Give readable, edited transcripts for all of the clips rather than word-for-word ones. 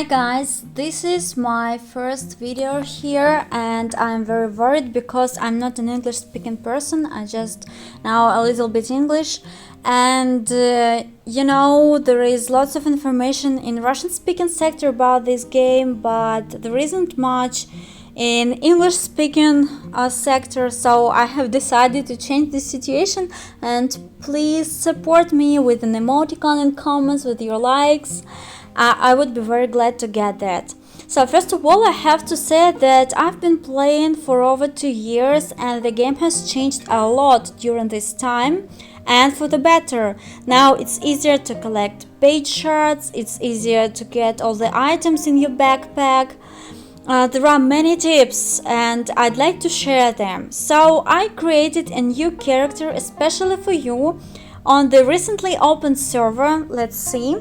Hi guys, this is my first video here and I'm very worried because I'm not an English speaking person. I just know a little bit English and there is lots of information in Russian speaking sector about this game, but there isn't much in English speaking sector, so I have decided to change this situation, and please support me with an emoticon in comments, with your likes. I would be very glad to get that. So first of all, I have to say that I've been playing for over 2 years and the game has changed a lot during this time, and for the better. Now it's easier to collect page shards, it's easier to get all the items in your backpack. There are many tips and I'd like to share them. So I created a new character especially for you on the recently opened server. Let's see.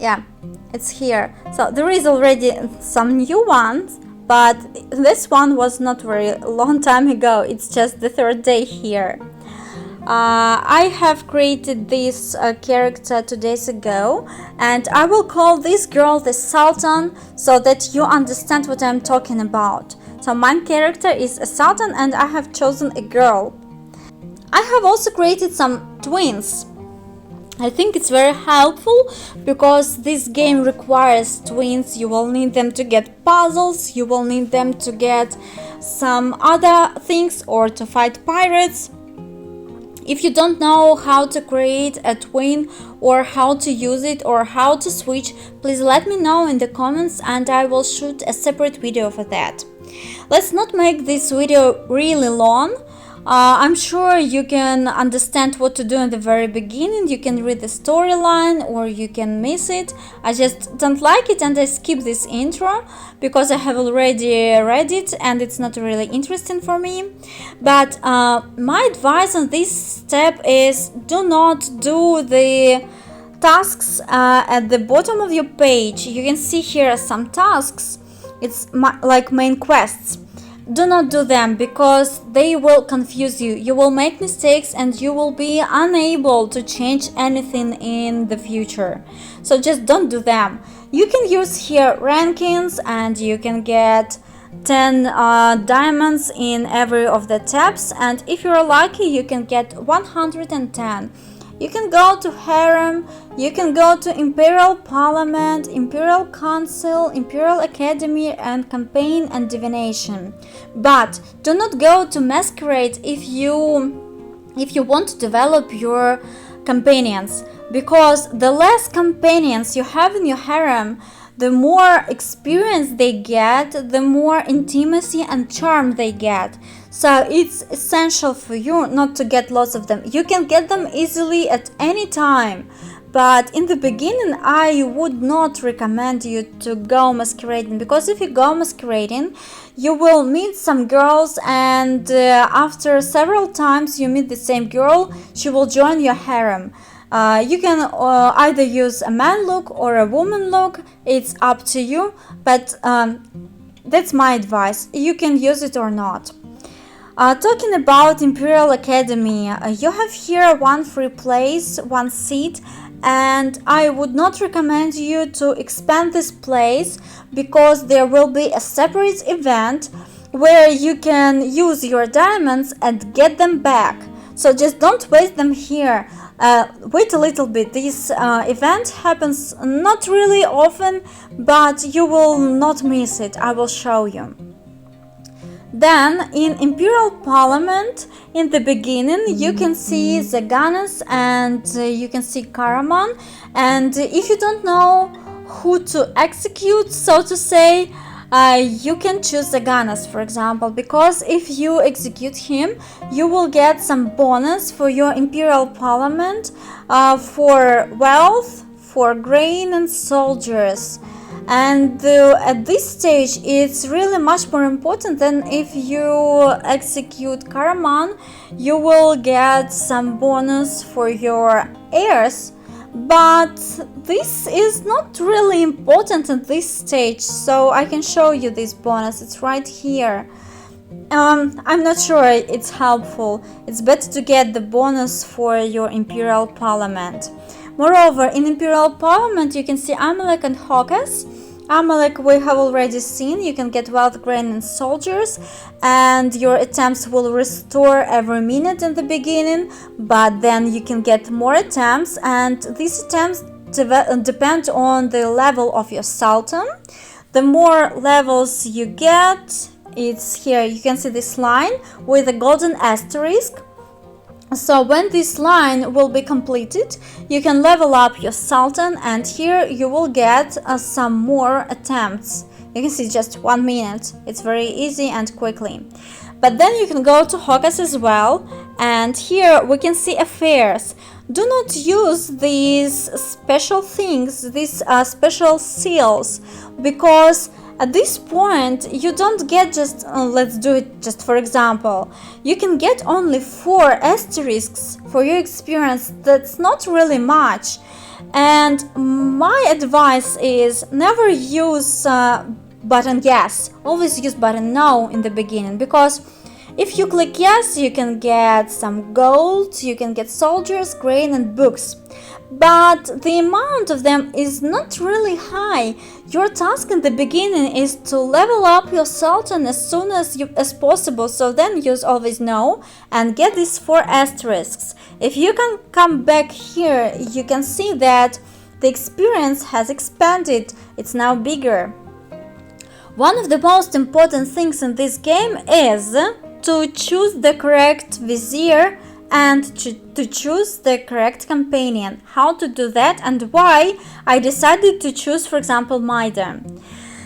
Yeah, it's here. So there is already some new ones, but this one was not very long time ago. It's just the third day here. I have created this character 2 days ago, and I will call this girl the Sultan so that you understand what I'm talking about. So my character is a Sultan and I have chosen a girl. I have also created some twins. I think it's very helpful because this game requires twins. You will need them to get puzzles, you will need them to get some other things or to fight pirates. If you don't know how to create a twin or how to use it or how to switch, please let me know in the comments and I will shoot a separate video for that. Let's not make this video really long. I'm sure you can understand what to do in the very beginning. You can read the storyline or you can miss it. I just don't like it and I skip this intro because I have already read it and it's not really interesting for me. But my advice on this step is do not do the tasks at the bottom of your page. You can see here some tasks. It's like main quests. Do not do them because they will confuse you. You will make mistakes and you will be unable to change anything in the future. So just don't do them. You can use here rankings and you can get 10 diamonds in every of the tabs, and if you're lucky you can get 110. You can go to harem, you can go to Imperial Parliament, Imperial Council, Imperial Academy and Campaign and Divination. But do not go to Masquerade if you want to develop your companions, because the less companions you have in your harem, the more experience they get, the more intimacy and charm they get. So it's essential for you not to get lots of them. You can get them easily at any time, but in the beginning I would not recommend you to go masquerading, because if you go masquerading you will meet some girls and after several times you meet the same girl, she will join your harem. You can either use a man look or a woman look, it's up to you, but that's my advice. You can use it or not. Talking about Imperial Academy, you have here one free place, one seat, and I would not recommend you to expand this place because there will be a separate event where you can use your diamonds and get them back. So just don't waste them here. Wait a little bit. This event happens not really often, but you will not miss it. I will show you. Then in Imperial Parliament, in the beginning you can see Zaganos and you can see Karaman, and if you don't know who to execute, so to say, you can choose Zaganos, for example, because if you execute him you will get some bonus for your Imperial Parliament, for wealth, for grain and soldiers. And at this stage it's really much more important than if you execute Karaman. You will get some bonus for your heirs, but this is not really important at this stage, so I can show you this bonus. It's right here. I'm not sure it's helpful. It's better to get the bonus for your Imperial Parliament. Moreover, in Imperial Parliament, you can see Amalek and Hokas. Amalek we have already seen. You can get wealth, grain, and soldiers, and your attempts will restore every minute in the beginning, but then you can get more attempts, and these attempts depend on the level of your Sultan. The more levels you get, it's here, you can see this line with a golden asterisk. So when this line will be completed, you can level up your Sultan, and here you will get some more attempts. You can see just 1 minute. It's very easy and quickly. But then you can go to Hokas as well, and here we can see affairs. Do not use these special things, these special seals, because at this point you don't get just, let's do it just for example, you can get only 4 asterisks for your experience. That's not really much, and my advice is never use button yes, always use button no in the beginning, because if you click yes, you can get some gold, you can get soldiers, grain, and books. But the amount of them is not really high. Your task in the beginning is to level up your Sultan as soon as possible, so then use always no and get these 4 asterisks. If you can come back here, you can see that the experience has expanded, it's now bigger. One of the most important things in this game is to choose the correct vizier and to choose the correct companion. How to do that and why I decided to choose, for example, Maida.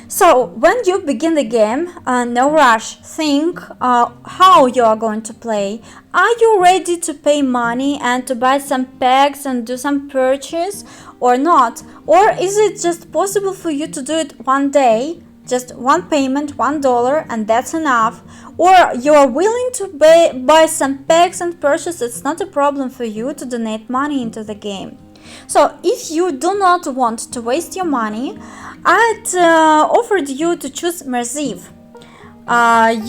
So when you begin the game, no rush, think how you are going to play. Are you ready to pay money and to buy some packs and do some purchase or not? Or is it just possible for you to do it one day? Just one payment, $1, and that's enough. Or you are willing to buy some packs and purchase. It's not a problem for you to donate money into the game. So if you do not want to waste your money, I'd offered you to choose Merziv.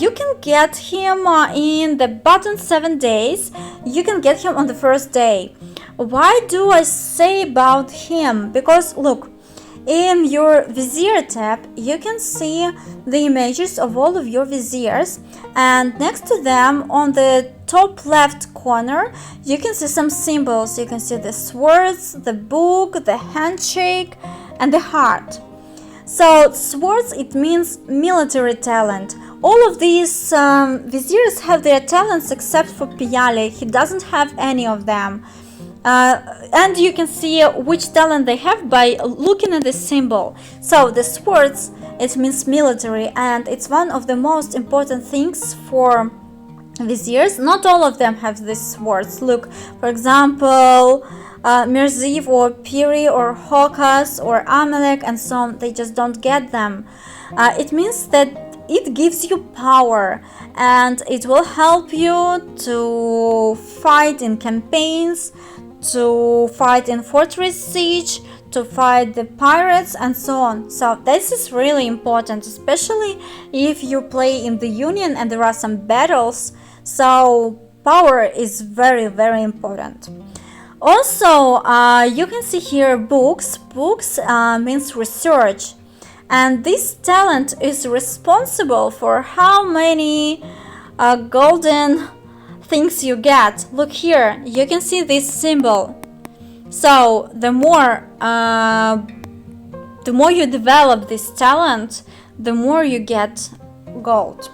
You can get him in the button 7 days. You can get him on the first day. Why do I say about him? Because look, in your Vizier tab, you can see the images of all of your Viziers, and next to them on the top left corner, you can see some symbols. You can see the swords, the book, the handshake, and the heart. So swords, it means military talent. All of these Viziers have their talents except for Piale. He doesn't have any of them. And you can see which talent they have by looking at the symbol. So the swords, it means military, and it's one of the most important things for Viziers. Not all of them have these swords. Look, for example, Merziv or Piri or Hokas or Amalek and so on, they just don't get them. It means that it gives you power, and it will help you to fight in campaigns, to fight in fortress siege, to fight the pirates and so on. So this is really important, especially if you play in the Union and there are some battles. So power is very, very important. Also, you can see here books. Books means research, and this talent is responsible for how many golden things you get. Look here, you can see this symbol. So the more you develop this talent, the more you get gold.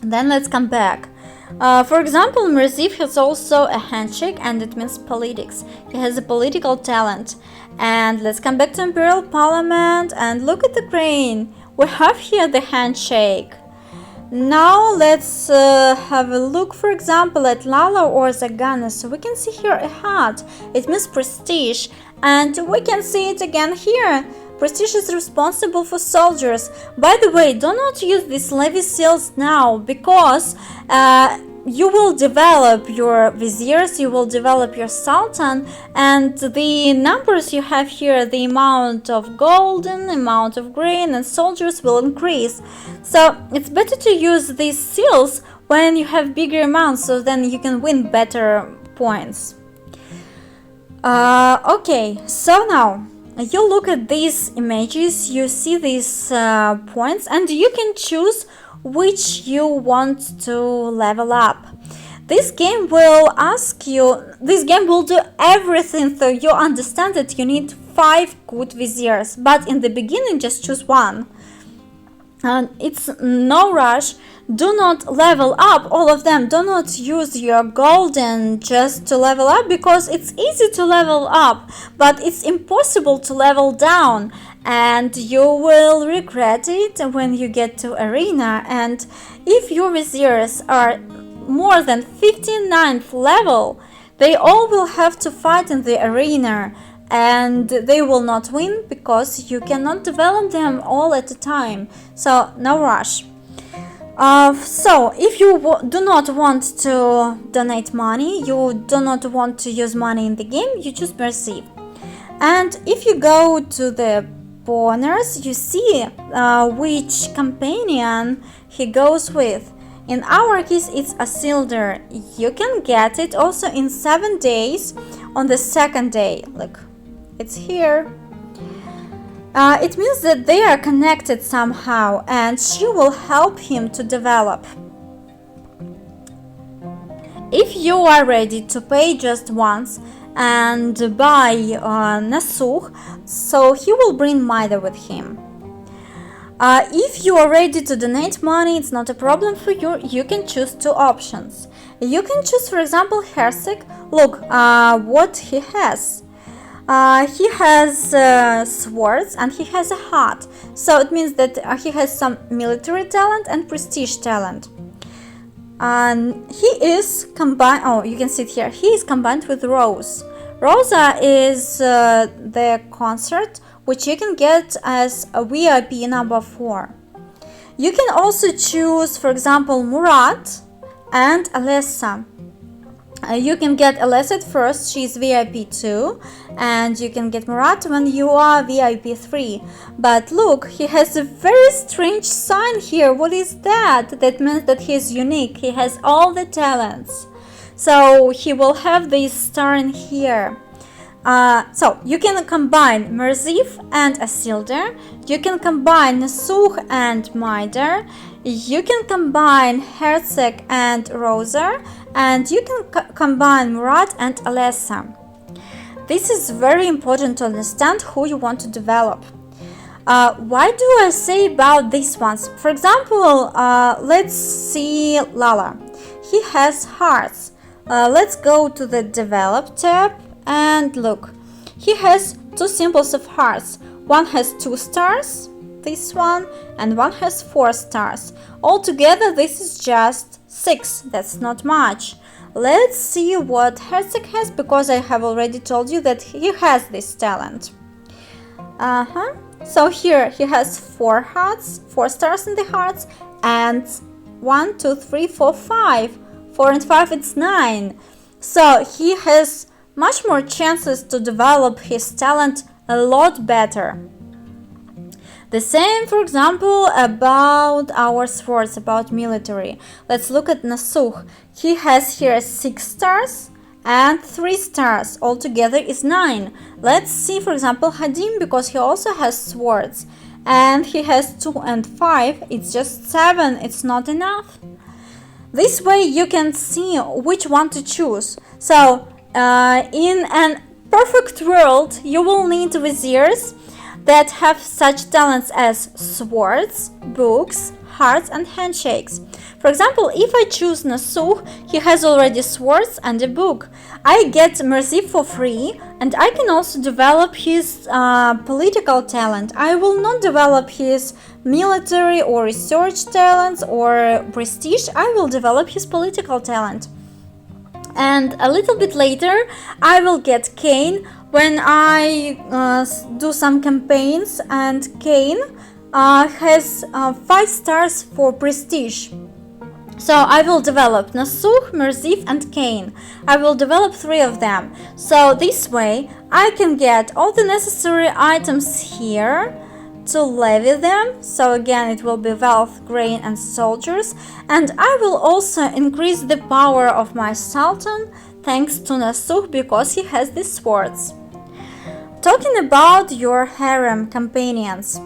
Then let's come back. For example, Merziv has also a handshake, and it means politics. He has a political talent. And let's come back to Imperial Parliament and look at the grain. We have here the handshake. Now let's have a look, for example, at Lala or Zaganos. So we can see here a hat. It means prestige, and we can see it again here. Prestige is responsible for soldiers. By the way, do not use these levy seals now, because you will develop your Viziers, you will develop your Sultan, and the numbers you have here, the amount of golden, amount of grain and soldiers will increase. So it's better to use these seals when you have bigger amounts, so then you can win better points. Okay, so now you look at these images, you see these points, and you can choose which you want to level up. This game will do everything so you understand that you need 5 good viziers, but in the beginning just choose one. And it's no rush. Do not level up all of them. Do not use your golden just to level up, because it's easy to level up, but it's impossible to level down, and you will regret it when you get to arena. And if your viziers are more than 59th level, they all will have to fight in the arena, and they will not win because you cannot develop them all at a time. So no rush. So if you do not want to donate money, you do not want to use money in the game, you choose Vizier. And if you go to the bonus, you see which companion he goes with. In our case, it's Isildur. You can get it also in 7 days on the second day. Look, it's here. It means that they are connected somehow, and she will help him to develop. If you are ready to pay just once and buy Nasuh, so he will bring Maida with him. If you are ready to donate money, it's not a problem for you. You can choose 2 options. You can choose, for example, Hersek. Look what he has. He has swords and he has a hat. So it means that he has some military talent and prestige talent. He is combined. Oh, you can see it here. He is combined with Rose. Rosa is the concert, which you can get as a VIP number 4. You can also choose, for example, Murat and Alessa. You can get Alessa at first, she's VIP 2, and you can get Murat when you are VIP 3. But look, he has a very strange sign here. What is that? That means that he is unique. He has all the talents. So he will have this star in here. So you can combine Merzif and Isildur. You can combine Nasuh and Maida. You can combine Herzeg and Rosa, and you can combine Murat and Alessa. This is very important to understand who you want to develop. Why do I say about these ones? For example, let's see Lala. He has hearts. Let's go to the develop tab and look. He has 2 symbols of hearts. One has 2 stars, this one, and one has 4 stars. Altogether this is just 6. That's not much. Let's see what Herzeg has, because I have already told you that he has this talent. So here he has 4 hearts, 4 stars in the hearts, and 1, 2, 3, 4, 5. 4 and 5, it's 9. So he has much more chances to develop his talent a lot better. The same, for example, about our swords, about military. Let's look at Nasuh. He has here 6 stars and 3 stars. Altogether is 9. Let's see, for example, Hadim, because he also has swords. And he has 2 and 5. It's just 7. It's not enough. This way you can see which one to choose. So, in a perfect world, you will need viziers that have such talents as swords, books, hearts, and handshakes. For example, if I choose Nasuh, he has already swords and a book. I get Merzif for free, and I can also develop his political talent. I will not develop his military or research talents or prestige. I will develop his political talent. And a little bit later, I will get Kane when I do some campaigns, and Kane has 5 stars for prestige. So I will develop Nasuh, Merzif, and Kane. I will develop 3 of them. So this way I can get all the necessary items here to levy them. So again, it will be wealth, grain, and soldiers. And I will also increase the power of my sultan thanks to Nasuh, because he has these swords. Talking about your harem companions,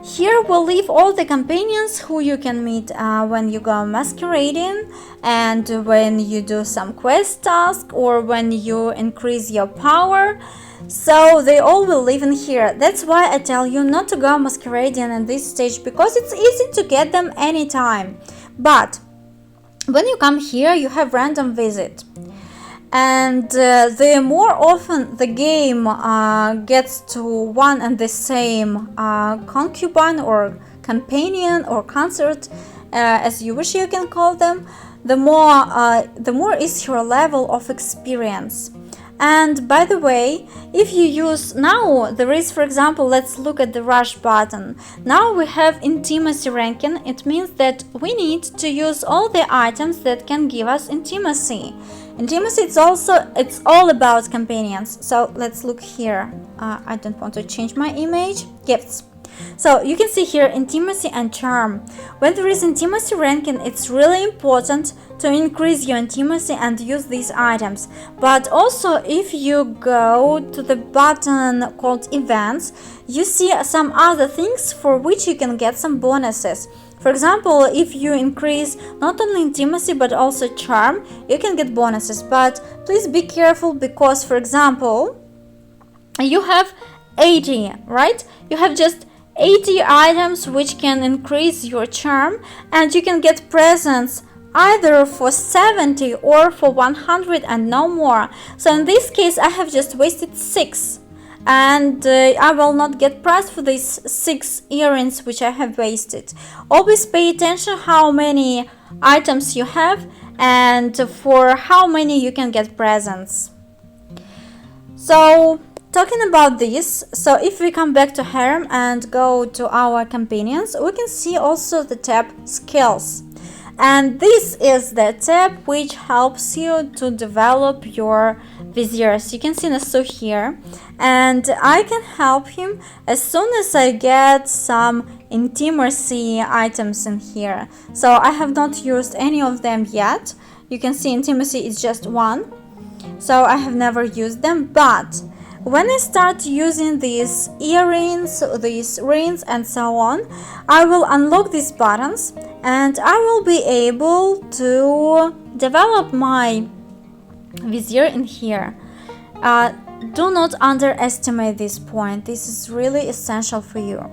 here we'll leave all the companions who you can meet when you go masquerading, and when you do some quest task, or when you increase your power. So they all will live in here. That's why I tell you not to go masquerading in this stage, because it's easy to get them anytime. But when you come here, you have random visit. And the more often the game gets to one and the same concubine or companion or consort, as you wish you can call them, the more is your level of experience. And by the way, if you use now, there is, for example, let's look at the rush button. Now we have intimacy ranking. It means that we need to use all the items that can give us intimacy. Intimacy, it's all about companions. So let's look here. I don't want to change my image. Gifts. So you can see here intimacy and charm. When there is intimacy ranking, it's really important to increase your intimacy and use these items. But also, if you go to the button called events, you see some other things for which you can get some bonuses. For example, if you increase not only intimacy but also charm, you can get bonuses. But please be careful, because, for example, you have 80, right? You have just 80 items which can increase your charm, and you can get presents either for 70 or for 100 and no more. So in this case, I have just wasted 6. And I will not get prize for these 6 earrings which I have wasted. Always pay attention how many items you have and for how many you can get presents. So talking about this, so if we come back to harem and go to our companions, we can see also the tab skills. And this is the tab which helps you to develop your viziers. You can see Nasuh here, and I can help him as soon as I get some intimacy items in here. So I have not used any of them yet. You can see intimacy is just 1, so I have never used them. But when I start using these earrings, these rings, and so on, I will unlock these buttons and I will be able to develop my vizier in here. Do not underestimate this point. This is really essential for you.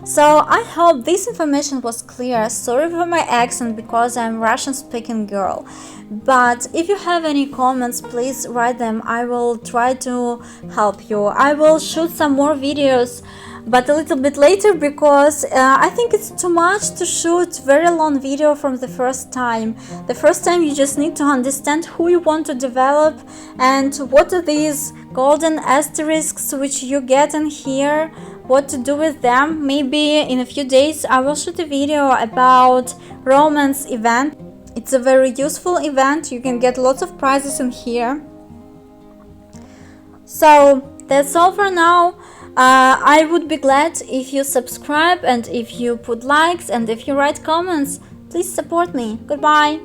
So I hope this information was clear. Sorry for my accent, because I'm Russian speaking girl. But if you have any comments, please write them. I will try to help you. I will shoot some more videos, but a little bit later, because I think it's too much to shoot very long video from the first time. The first time you just need to understand who you want to develop and what are these golden asterisks which you get in here, what to do with them. Maybe in a few days I will shoot a video about romance event. It's a very useful event. You can get lots of prizes in here. So that's all for now. I would be glad if you subscribe and if you put likes and if you write comments. Please support me. Goodbye.